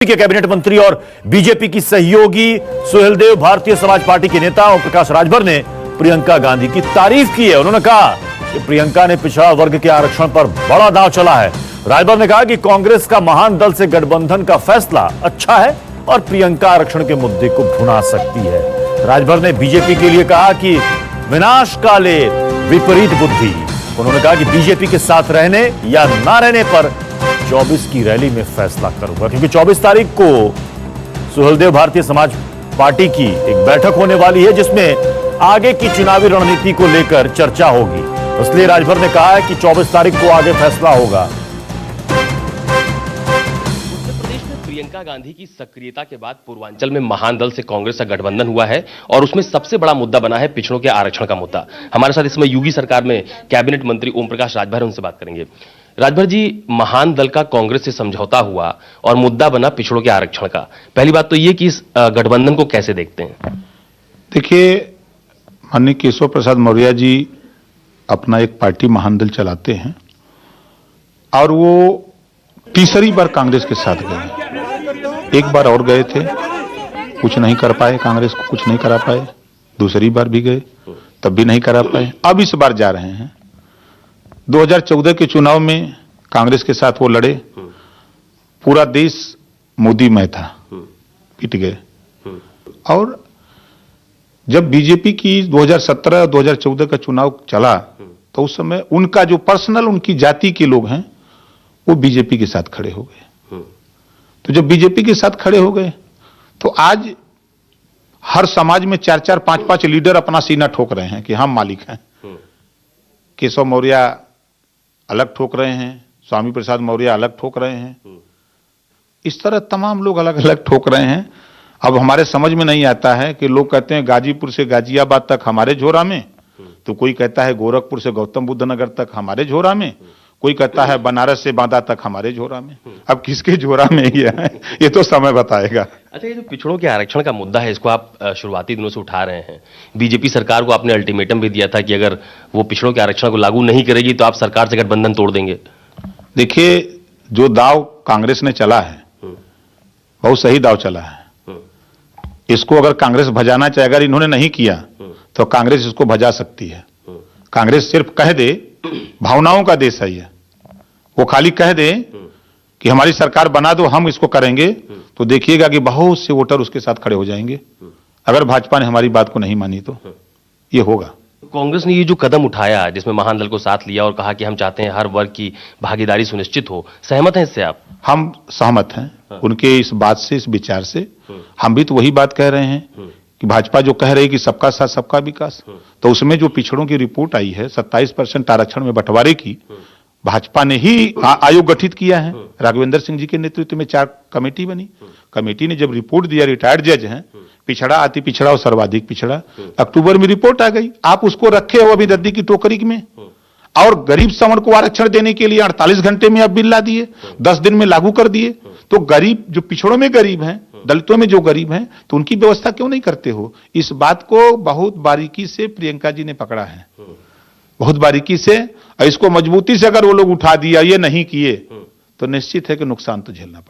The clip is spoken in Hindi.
के कैबिनेट मंत्री और बीजेपी की सहयोगी सुहेलदेव भारतीय समाज पार्टी के नेता ओम प्रकाश राजभर ने प्रियंका गांधी की तारीफ की है। उन्होंने कहा कि प्रियंका ने पिछड़ा वर्ग के आरक्षण पर बड़ा दांव चला है। राजभर ने कहा कि कांग्रेस का महान दल से गठबंधन का फैसला अच्छा है और प्रियंका आरक्षण के मुद्दे को भुना सकती है। राजभर ने बीजेपी के लिए कहा कि विनाश काले विपरीत बुद्धि। उन्होंने कहा कि बीजेपी के साथ रहने या ना रहने पर 24 की रैली में फैसला करूंगा, क्योंकि 24 तारीख को सुहेलदेव भारतीय समाज पार्टी की एक बैठक होने वाली है जिसमें आगे की चुनावी रणनीति को लेकर चर्चा होगी। इसलिए राजभर ने कहा है कि 24 तारीख को आगे फैसला होगा। उत्तर प्रदेश में प्रियंका गांधी की सक्रियता के बाद पूर्वांचल में महान दल से कांग्रेस का गठबंधन हुआ है और उसमें सबसे बड़ा मुद्दा बना है पिछड़ों के आरक्षण का मुद्दा। हमारे साथ इसमें योगी सरकार में कैबिनेट मंत्री ओम प्रकाश राजभर, उनसे बात करेंगे। राजभर जी, महान दल का कांग्रेस से समझौता हुआ और मुद्दा बना पिछड़ों के आरक्षण का। पहली बात तो यह कि इस गठबंधन को कैसे देखते हैं? देखिए, माननीय केशव प्रसाद मौर्य जी अपना एक पार्टी महान दल चलाते हैं और वो तीसरी बार कांग्रेस के साथ गए। एक बार और गए थे, कुछ नहीं कर पाए, कांग्रेस को कुछ नहीं करा पाए। दूसरी बार भी गए, तब भी नहीं करा पाए। अब इस बार जा रहे हैं। 2014 के चुनाव में कांग्रेस के साथ वो लड़े, पूरा देश मोदीमय था, पिट गए। और जब बीजेपी की 2017-2014 का चुनाव चला तो उस समय उनका जो पर्सनल उनकी जाति के लोग हैं वो बीजेपी के साथ खड़े हो गए। तो जब बीजेपी के साथ खड़े हो गए तो आज हर समाज में 4-4, 5-5 लीडर अपना सीना ठोक रहे हैं कि हम मालिक हैं। केशव मौर्य अलग ठोक रहे हैं, स्वामी प्रसाद मौर्य अलग ठोक रहे हैं। इस तरह तमाम लोग अलग अलग ठोक रहे हैं। अब हमारे समझ में नहीं आता है कि लोग कहते हैं गाजीपुर से गाजियाबाद तक हमारे झोरा में, तो कोई कहता है गोरखपुर से गौतम बुद्ध नगर तक हमारे झोरा में, कोई कहता है बनारस से बांदा तक हमारे झोरा में। अब किसके झोरा में ये है, ये तो समय बताएगा। अच्छा, ये जो पिछड़ों के आरक्षण का मुद्दा है, इसको आप शुरुआती दिनों से उठा रहे हैं। बीजेपी सरकार को आपने अल्टीमेटम भी दिया था कि अगर वो पिछड़ों के आरक्षण को लागू नहीं करेगी तो आप सरकार से गठबंधन तोड़ देंगे। देखिए, जो दाव कांग्रेस ने चला है बहुत सही दाव चला है। इसको अगर कांग्रेस भजाना चाहे, अगर इन्होंने नहीं किया तो कांग्रेस इसको भजा सकती है। कांग्रेस सिर्फ कह दे, भावनाओं का देश है ये, वो खाली कह दे कि हमारी सरकार बना दो, हम इसको करेंगे, तो देखिएगा कि बहुत से वोटर उसके साथ खड़े हो जाएंगे। अगर भाजपा ने हमारी बात को नहीं मानी तो ये होगा। कांग्रेस ने ये जो कदम उठाया जिसमें महान दल को साथ लिया और कहा कि हम चाहते हैं हर वर्ग की भागीदारी सुनिश्चित हो, सहमत हैं इससे आप? हम सहमत हैं उनके इस बात से, इस विचार से। हम भी तो वही बात कह रहे हैं कि भाजपा जो कह रही है कि सबका साथ सबका विकास, तो उसमें जो पिछड़ों की रिपोर्ट आई है 27% आरक्षण में बंटवारे की, भाजपा ने ही आयोग गठित किया है। राघवेंद्र सिंह जी के नेतृत्व में 4 कमेटी बनी। कमेटी ने जब रिपोर्ट दिया, रिटायर्ड जज हैं, पिछड़ा, अति पिछड़ा और सर्वाधिक पिछड़ा, अक्टूबर में रिपोर्ट आ गई। आप उसको रखे हो अभी रद्दी की टोकरी में, और गरीब सवर्ण को आरक्षण देने के लिए 48 घंटे में आप बिल ला दिए, 10 दिन में लागू कर दिए। तो गरीब, जो पिछड़ों में गरीब हैं, दलितों में जो गरीब हैं, तो उनकी व्यवस्था क्यों नहीं करते हो? इस बात को बहुत बारीकी से प्रियंका जी ने पकड़ा है, बहुत बारीकी से। इसको मजबूती से अगर वो लोग उठा दिया, ये नहीं किए, तो निश्चित है कि नुकसान तो झेलना पड़ेगा।